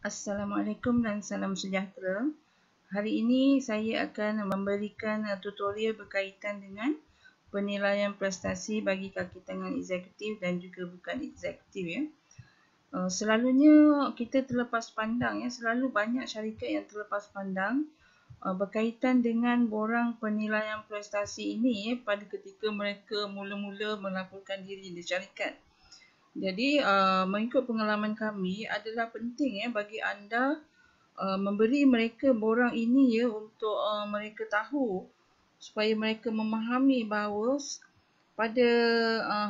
Assalamualaikum dan salam sejahtera. Hari ini saya akan memberikan tutorial berkaitan dengan penilaian prestasi bagi kaki tangan eksekutif dan juga bukan eksekutif ya. Selalunya kita terlepas pandang ya, selalu banyak syarikat yang terlepas pandang berkaitan dengan borang penilaian prestasi ini ya, pada ketika mereka mula-mula melaporkan diri di syarikat. Jadi mengikut pengalaman kami adalah penting ya bagi anda memberi mereka borang ini ya untuk mereka tahu supaya mereka memahami bahawa pada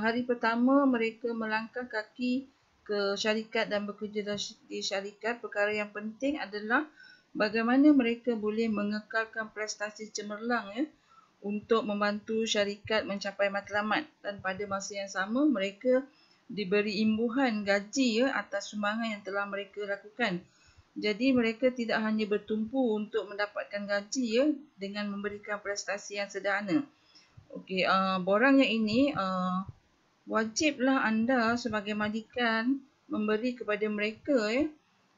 hari pertama mereka melangkah kaki ke syarikat dan bekerja di syarikat, perkara yang penting adalah bagaimana mereka boleh mengekalkan prestasi cemerlang ya untuk membantu syarikat mencapai matlamat, dan pada masa yang sama mereka diberi imbuhan gaji ya atas sumbangan yang telah mereka lakukan. Jadi mereka tidak hanya bertumpu untuk mendapatkan gaji ya dengan memberikan prestasi yang sederhana. Okey, borang yang ini wajiblah anda sebagai majikan memberi kepada mereka ya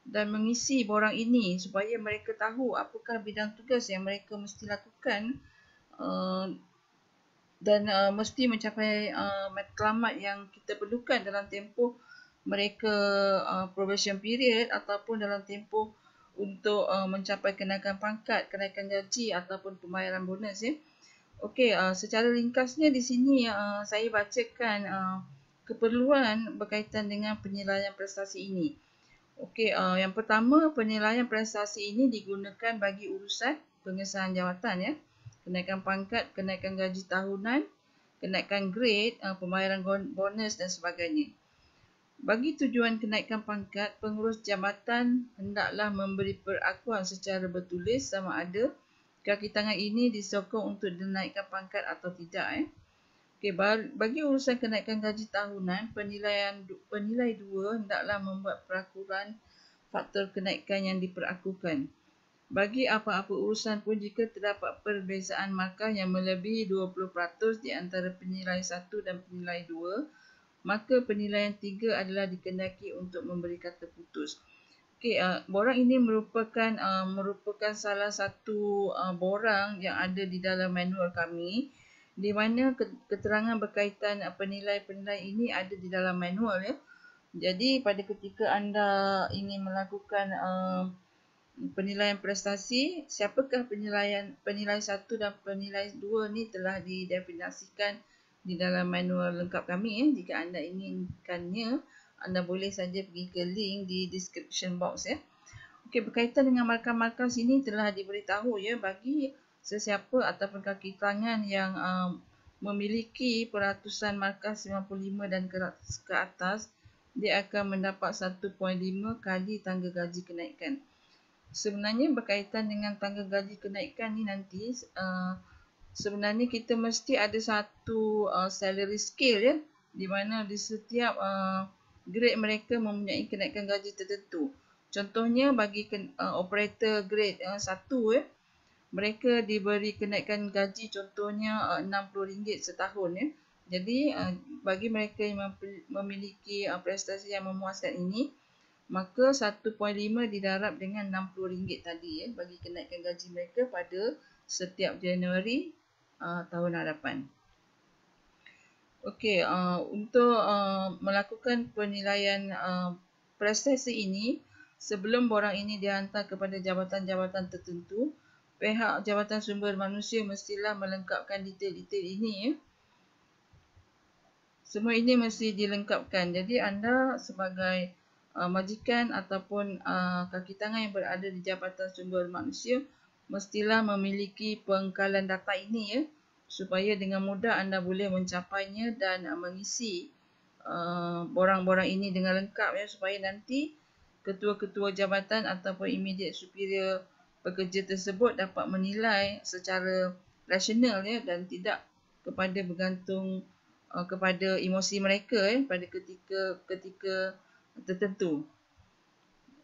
dan mengisi borang ini supaya mereka tahu apakah bidang tugas yang mereka mesti lakukan dan mesti mencapai matlamat yang kita perlukan dalam tempoh mereka probation period ataupun dalam tempoh untuk mencapai kenaikan pangkat, kenaikan gaji ataupun pembayaran bonus ya. Okey, secara ringkasnya di sini saya bacakan keperluan berkaitan dengan penilaian prestasi ini. Okey, yang pertama, penilaian prestasi ini digunakan bagi urusan pengesahan jawatan ya. Kenaikan pangkat, kenaikan gaji tahunan, kenaikan grade, pembayaran bonus dan sebagainya. Bagi tujuan kenaikan pangkat, pengurus jabatan hendaklah memberi perakuan secara bertulis sama ada kaki tangan ini disokong untuk dinaikkan pangkat atau tidak. Okey, bagi urusan kenaikan gaji tahunan, penilai 2 hendaklah membuat perakuan faktor kenaikan yang diperakukan. Bagi apa-apa urusan pun, jika terdapat perbezaan markah yang melebihi 20% di antara penilai 1 dan penilai 2, maka penilaian 3 adalah dikehendaki untuk memberi kata putus. Okey, borang ini merupakan salah satu borang yang ada di dalam manual kami, di mana keterangan berkaitan penilai-penilai ini ada di dalam manual ya. Jadi pada ketika anda ingin melakukan penilaian prestasi, siapakah penilai 1 dan penilai 2 ni telah didefinisikan di dalam manual lengkap kami ya. Jika anda inginkannya, anda boleh saja pergi ke link di description box ya. Okey, berkaitan dengan markah-markah sini telah diberitahu ya, bagi sesiapa ataupun kaki tangan yang memiliki peratusan markah 95 dan ke atas, dia akan mendapat 1.5 kali tangga gaji kenaikan. Sebenarnya berkaitan dengan tangga gaji kenaikan ni nanti sebenarnya kita mesti ada satu salary scale ya, di mana di setiap grade mereka mempunyai kenaikan gaji tertentu. Contohnya bagi operator grade 1 ya, mereka diberi kenaikan gaji contohnya RM60 setahun ya. Jadi bagi mereka yang memiliki prestasi yang memuaskan ini, maka 1.5 didarab dengan RM60 tadi ya, bagi kenaikan gaji mereka pada setiap Januari tahun hadapan. Okey, untuk melakukan penilaian prestasi ini, sebelum borang ini dihantar kepada jabatan-jabatan tertentu, pihak Jabatan Sumber Manusia mestilah melengkapkan detail-detail ini ya. Semua ini mesti dilengkapkan. Jadi anda sebagai majikan ataupun kaki tangan yang berada di Jabatan Sumber Manusia mestilah memiliki pengkalan data ini ya, supaya dengan mudah anda boleh mencapainya dan mengisi borang-borang ini dengan lengkap ya, supaya nanti ketua-ketua jabatan ataupun immediate superior pekerja tersebut dapat menilai secara rasional ya, dan tidak bergantung kepada emosi mereka pada ketika tertentu.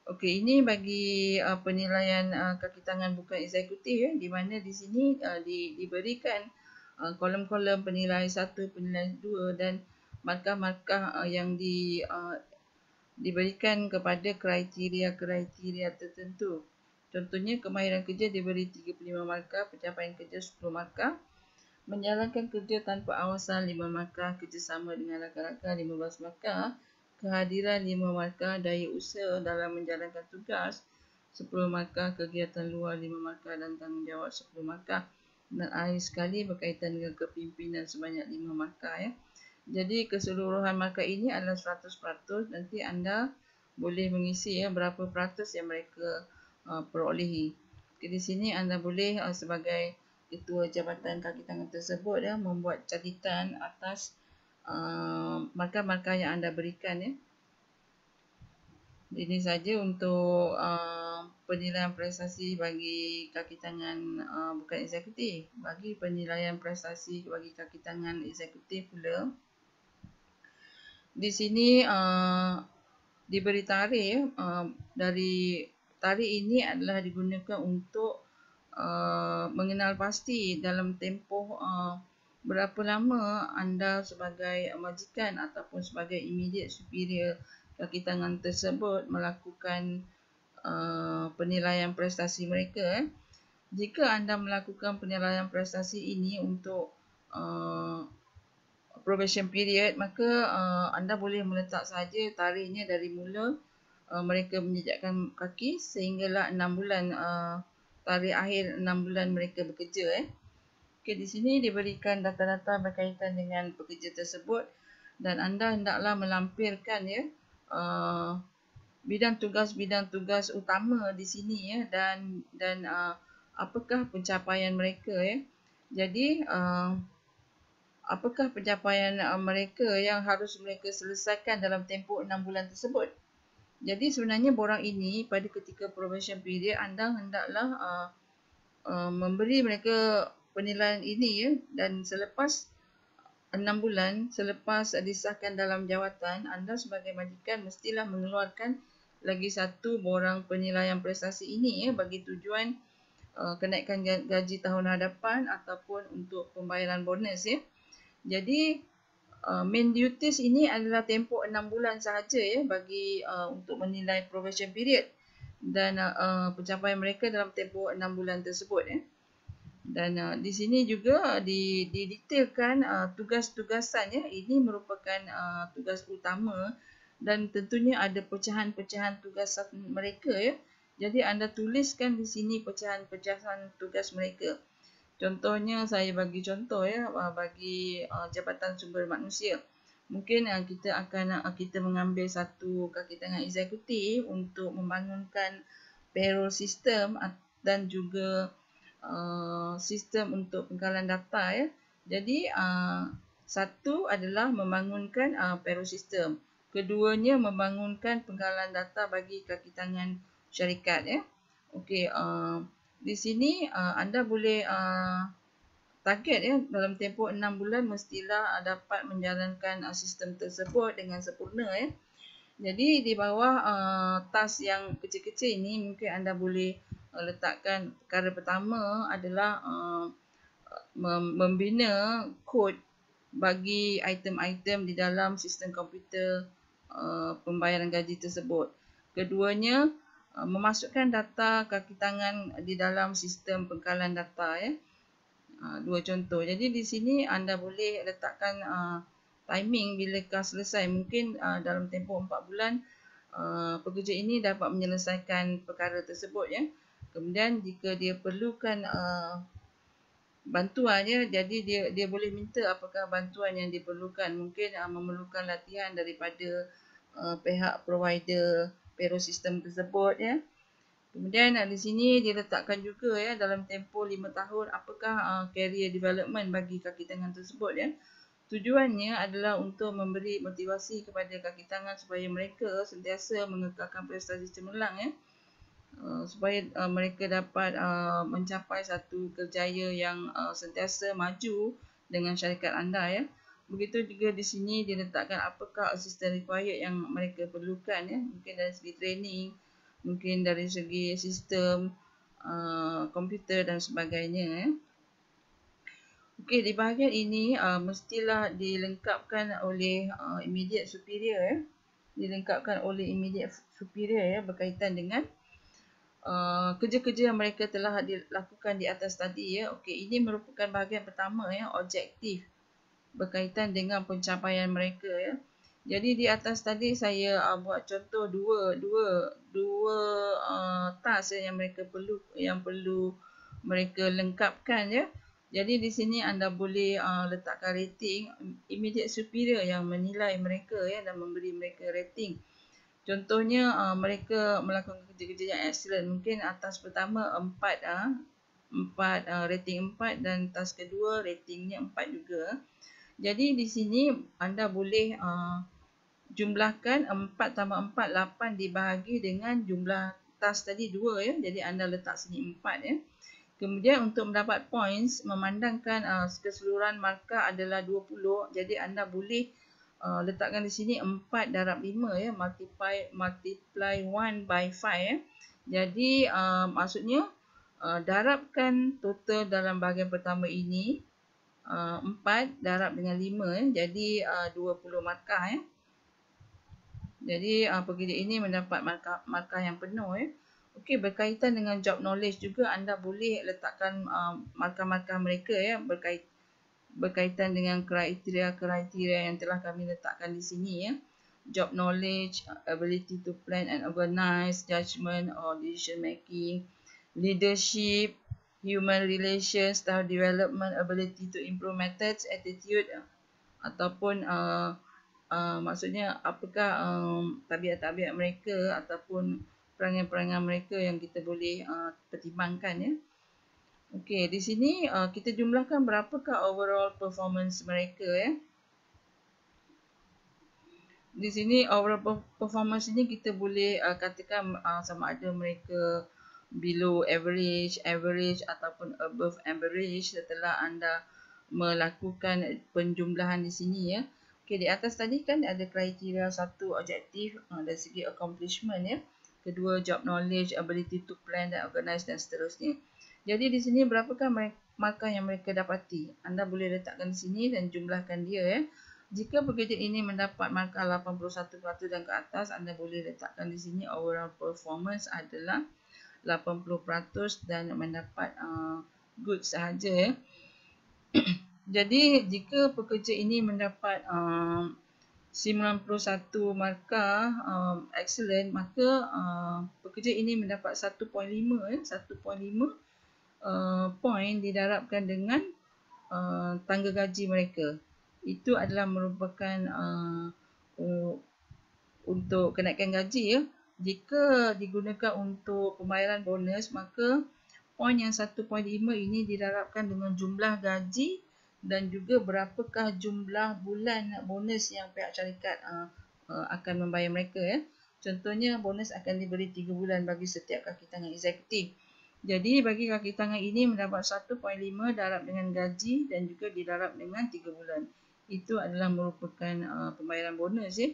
Okey, ini bagi penilaian kaki tangan bukan eksekutif ya, di mana di sini diberikan kolom-kolom penilai 1, penilai 2 dan markah-markah yang diberikan kepada kriteria-kriteria tertentu. Contohnya, kemahiran kerja diberi 35 markah, pencapaian kerja 10 markah, menjalankan kerja tanpa awasan 5 markah, kerjasama dengan rakan-rakan 15 markah, kehadiran 5 markah, daya usaha dalam menjalankan tugas 10 markah, kegiatan luar 5 markah dan tanggungjawab 10 markah. Dan akhir sekali berkaitan dengan kepimpinan sebanyak 5 markah ya. Jadi keseluruhan markah ini adalah 100%. Nanti anda boleh mengisi ya berapa peratus yang mereka perolehi. Okay, di sini anda boleh sebagai ketua jabatan kaki tangan tersebut ya membuat catatan atas markah-markah yang anda berikan ya. Ini saja untuk penilaian prestasi bagi kaki tangan bukan eksekutif. Bagi penilaian prestasi bagi kaki tangan eksekutif pula, di sini diberi tarikh. Dari tarikh ini adalah digunakan untuk mengenal pasti dalam tempoh berapa lama anda sebagai majikan ataupun sebagai immediate superior kaki tangan tersebut melakukan penilaian prestasi mereka. Jika anda melakukan penilaian prestasi ini untuk probation period, maka anda boleh meletak saja tarikhnya dari mula mereka menjejakkan kaki sehinggalah 6 bulan tarikh akhir 6 bulan mereka bekerja. Okey, di sini diberikan data-data berkaitan dengan pekerja tersebut dan anda hendaklah melampirkan ya bidang tugas utama di sini ya dan apakah pencapaian mereka ya. Jadi apakah pencapaian mereka yang harus mereka selesaikan dalam tempoh 6 bulan tersebut. Jadi sebenarnya borang ini pada ketika probation period anda hendaklah memberi mereka penilaian ini ya, dan selepas 6 bulan selepas disahkan dalam jawatan, anda sebagai majikan mestilah mengeluarkan lagi satu borang penilaian prestasi ini ya bagi tujuan kenaikan gaji tahun hadapan ataupun untuk pembayaran bonus ya. Jadi main duties ini adalah tempoh 6 bulan sahaja ya bagi untuk menilai probation period dan pencapaian mereka dalam tempoh 6 bulan tersebut ya. Dan di sini juga didetailkan tugas-tugasan ya. Ini merupakan tugas utama dan tentunya ada pecahan-pecahan tugasan mereka ya. Jadi anda tuliskan di sini pecahan-pecahan tugas mereka. Contohnya saya bagi contoh ya bagi Jabatan Sumber Manusia. Mungkin kita mengambil satu kaki tangan eksekutif untuk membangunkan payroll system dan juga sistem untuk pengkalan data ya. Jadi satu adalah membangunkan payroll system. Keduanya membangunkan pengkalan data bagi kaki tangan syarikat ya. Okey, di sini anda boleh target ya dalam tempoh 6 bulan mestilah dapat menjalankan sistem tersebut dengan sempurna ya. Jadi di bawah task yang kecil-kecil ini mungkin anda boleh letakkan perkara pertama adalah membina kod bagi item-item di dalam sistem komputer pembayaran gaji tersebut. Keduanya memasukkan data kaki tangan di dalam sistem pengkalan data ya. Dua contoh. Jadi di sini anda boleh letakkan timing bilakah selesai. Mungkin dalam tempoh 4 bulan pekerja ini dapat menyelesaikan perkara tersebut ya. Kemudian jika dia perlukan bantuan ya, jadi dia boleh minta apakah bantuan yang diperlukan. Mungkin memerlukan latihan daripada pihak provider payroll system tersebut ya. Kemudian di sini diletakkan juga ya dalam tempoh 5 tahun apakah career development bagi kaki tangan tersebut ya. Tujuannya adalah untuk memberi motivasi kepada kaki tangan supaya mereka sentiasa mengekalkan prestasi cemerlang ya. Supaya mereka dapat mencapai satu kerjaya yang sentiasa maju dengan syarikat anda ya. Begitu juga di sini diletakkan apakah assistant required yang mereka perlukan ya. Mungkin dari segi training, mungkin dari segi sistem komputer dan sebagainya ya. Okey, di bahagian ini mestilah dilengkapkan oleh immediate superior ya. dilengkapkan oleh immediate superior ya, berkaitan dengan kerja-kerja yang mereka telah dilakukan di atas tadi ya. Okey, ini merupakan bahagian pertama ya, objektif berkaitan dengan pencapaian mereka ya. Jadi di atas tadi saya buat contoh dua task yang mereka perlu mereka lengkapkan ya. Jadi di sini anda boleh letakkan rating immediate superior yang menilai mereka ya dan memberi mereka rating. Contohnya mereka melakukan kerja-kerja yang excellent. Mungkin task pertama 4 rating 4 dan task kedua ratingnya 4 juga. Jadi di sini anda boleh jumlahkan 4 tambah 4, 8 dibahagi dengan jumlah task tadi 2 ya. Jadi anda letak sini 4 ya. Kemudian untuk mendapat points, memandangkan keseluruhan markah adalah 20. Jadi anda boleh letakkan di sini 4 darab 5 ya, multiply 1 by 5 ya. Jadi maksudnya darabkan total dalam bahagian pertama ini 4 darab dengan 5 ya. Jadi 20 markah ya. Jadi pekerja ini mendapat markah yang penuh ya. Okey, berkaitan dengan job knowledge juga anda boleh letakkan markah-markah mereka ya, berkaitan dengan kriteria-kriteria yang telah kami letakkan di sini ya. Job knowledge, ability to plan and organize, judgment or decision making, leadership, human relations, staff development, ability to improve methods, attitude ataupun maksudnya apakah tabiat-tabiat mereka ataupun perangai-perangai mereka yang kita boleh pertimbangkan ya. Okey, di sini kita jumlahkan berapakah overall performance mereka ya. Di sini overall performance ini kita boleh katakan sama ada mereka below average, average ataupun above average setelah anda melakukan penjumlahan di sini ya. Okey, di atas tadi kan ada kriteria satu objektif dari segi accomplishment ya. Kedua job knowledge, ability to plan dan organize dan seterusnya. Jadi di sini berapakah markah yang mereka dapati? Anda boleh letakkan di sini dan jumlahkan dia ya. Jika pekerja ini mendapat markah 81% dan ke atas, anda boleh letakkan di sini overall performance adalah 80% dan mendapat good sahaja ya. Jadi jika pekerja ini mendapat 91 markah excellent, maka pekerja ini mendapat 1.5 ya, 1.5 point didarabkan dengan tangga gaji mereka. Itu adalah merupakan untuk kenaikan gaji ya. Jika digunakan untuk pembayaran bonus, maka poin yang 1.5 ini didarabkan dengan jumlah gaji dan juga berapakah jumlah bulan bonus yang pihak syarikat akan membayar mereka ya. Contohnya bonus akan diberi 3 bulan bagi setiap kaki tangan eksekutif. Jadi bagi kaki tangan ini mendapat 1.5 darab dengan gaji dan juga didarab dengan 3 bulan. Itu adalah merupakan pembayaran bonus ya.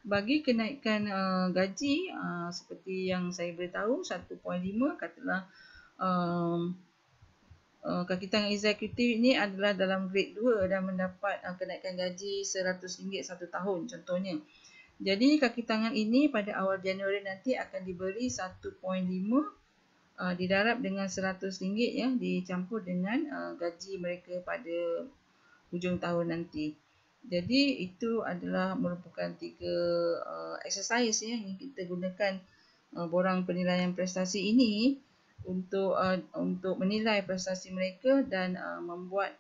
Bagi kenaikan gaji seperti yang saya beritahu 1.5 katalah kaki tangan eksekutif ini adalah dalam grade 2 dan mendapat kenaikan gaji RM100 satu tahun contohnya. Jadi kaki tangan ini pada awal Januari nanti akan diberi 1.5 didarab dengan RM100 ya, dicampur dengan gaji mereka pada hujung tahun nanti. Jadi itu adalah merupakan 3 exercise ya yang kita gunakan borang penilaian prestasi ini untuk menilai prestasi mereka dan membuat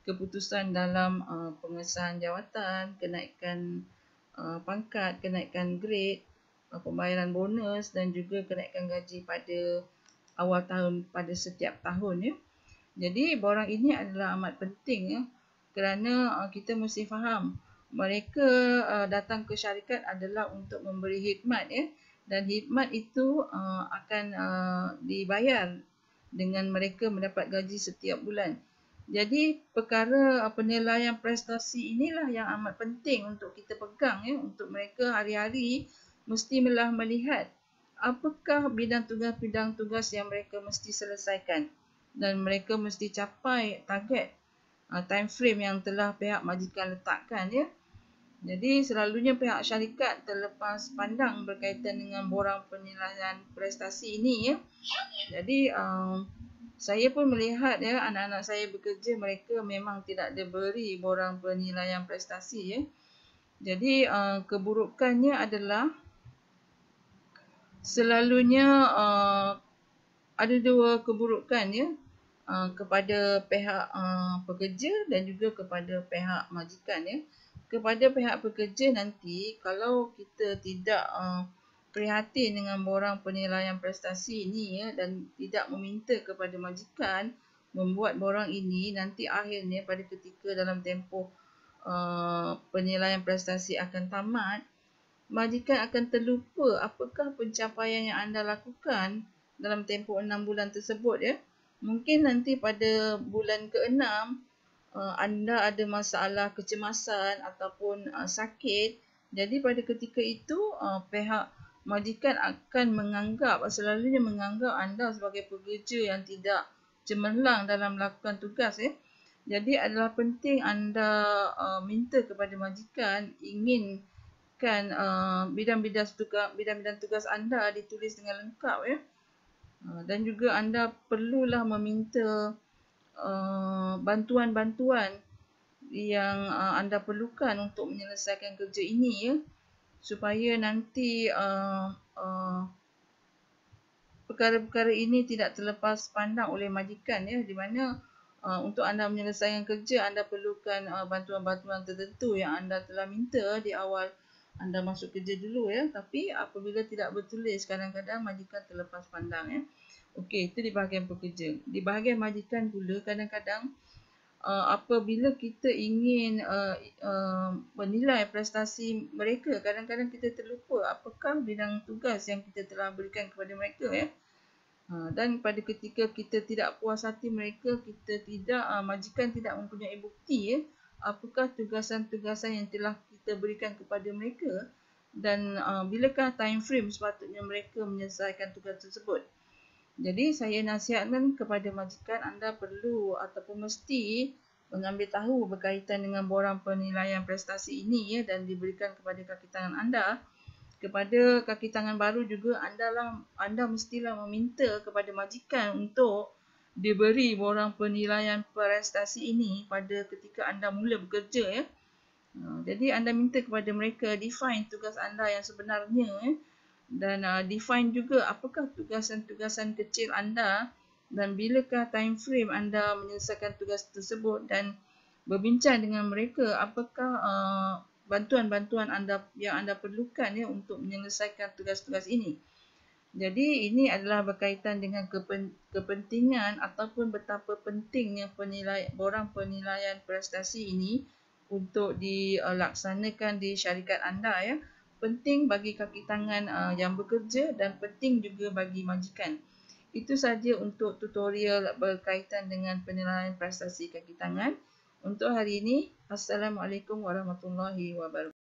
keputusan dalam pengesahan jawatan, kenaikan pangkat, kenaikan grade, pembayaran bonus dan juga kenaikan gaji pada awal tahun pada setiap tahun ya. Jadi borang ini adalah amat penting ya, kerana kita mesti faham mereka datang ke syarikat adalah untuk memberi khidmat ya. Dan khidmat itu akan dibayar dengan mereka mendapat gaji setiap bulan. Jadi perkara penilaian prestasi inilah yang amat penting untuk kita pegang ya, untuk mereka hari-hari mestilah melihat apakah bidang tugas yang mereka mesti selesaikan dan mereka mesti capai target time frame yang telah pihak majikan letakkan ya. Jadi selalunya pihak syarikat terlepas pandang berkaitan dengan borang penilaian prestasi ini ya. Jadi saya pun melihat ya anak-anak saya bekerja, mereka memang tidak diberi borang penilaian prestasi ya. Jadi keburukannya adalah selalunya ada dua keburukan ya, kepada pihak pekerja dan juga kepada pihak majikan ya. Kepada pihak pekerja nanti, kalau kita tidak prihatin dengan borang penilaian prestasi ini ya, dan tidak meminta kepada majikan membuat borang ini, nanti akhirnya pada ketika dalam tempoh penilaian prestasi akan tamat, majikan akan terlupa apakah pencapaian yang anda lakukan dalam tempoh 6 bulan tersebut ya. Mungkin nanti pada bulan ke-6 anda ada masalah kecemasan ataupun sakit. Jadi pada ketika itu pihak majikan akan menganggap, selalunya menganggap anda sebagai pekerja yang tidak cemerlang dalam melakukan tugas ya. Jadi adalah penting anda minta kepada majikan inginkan bidang-bidang tugas anda ditulis dengan lengkap ya. Dan juga anda perlulah meminta bantuan-bantuan yang anda perlukan untuk menyelesaikan kerja ini ya, supaya nanti perkara-perkara ini tidak terlepas pandang oleh majikan ya, di mana untuk anda menyelesaikan kerja anda perlukan bantuan-bantuan tertentu yang anda telah minta di awal anda masuk kerja dulu ya, tapi apabila tidak bertulis kadang-kadang majikan terlepas pandang ya. Okey, itu di bahagian pekerja. Di bahagian majikan pula kadang-kadang apabila kita ingin menilai prestasi mereka, kadang-kadang kita terlupa apakah bidang tugas yang kita telah berikan kepada mereka ya. Dan pada ketika kita tidak puas hati mereka, majikan tidak mempunyai bukti ya, apakah tugasan-tugasan yang telah kita berikan kepada mereka dan bilakah time frame sepatutnya mereka menyelesaikan tugas tersebut. Jadi saya nasihatkan kepada majikan, anda perlu ataupun mesti mengambil tahu berkaitan dengan borang penilaian prestasi ini ya, dan diberikan kepada kaki tangan anda. Kepada kaki tangan baru juga anda mestilah meminta kepada majikan untuk diberi borang penilaian prestasi ini pada ketika anda mula bekerja ya. Jadi anda minta kepada mereka define tugas anda yang sebenarnya ya. Dan define juga apakah tugasan-tugasan kecil anda dan bilakah time frame anda menyelesaikan tugas tersebut, dan berbincang dengan mereka apakah bantuan-bantuan yang anda perlukan ya untuk menyelesaikan tugas-tugas ini. Jadi ini adalah berkaitan dengan kepentingan ataupun betapa pentingnya borang penilaian prestasi ini untuk dilaksanakan di syarikat anda ya. Penting bagi kaki tangan yang bekerja dan penting juga bagi majikan. Itu saja untuk tutorial berkaitan dengan penilaian prestasi kaki tangan. Untuk hari ini, Assalamualaikum warahmatullahi wabarakatuh.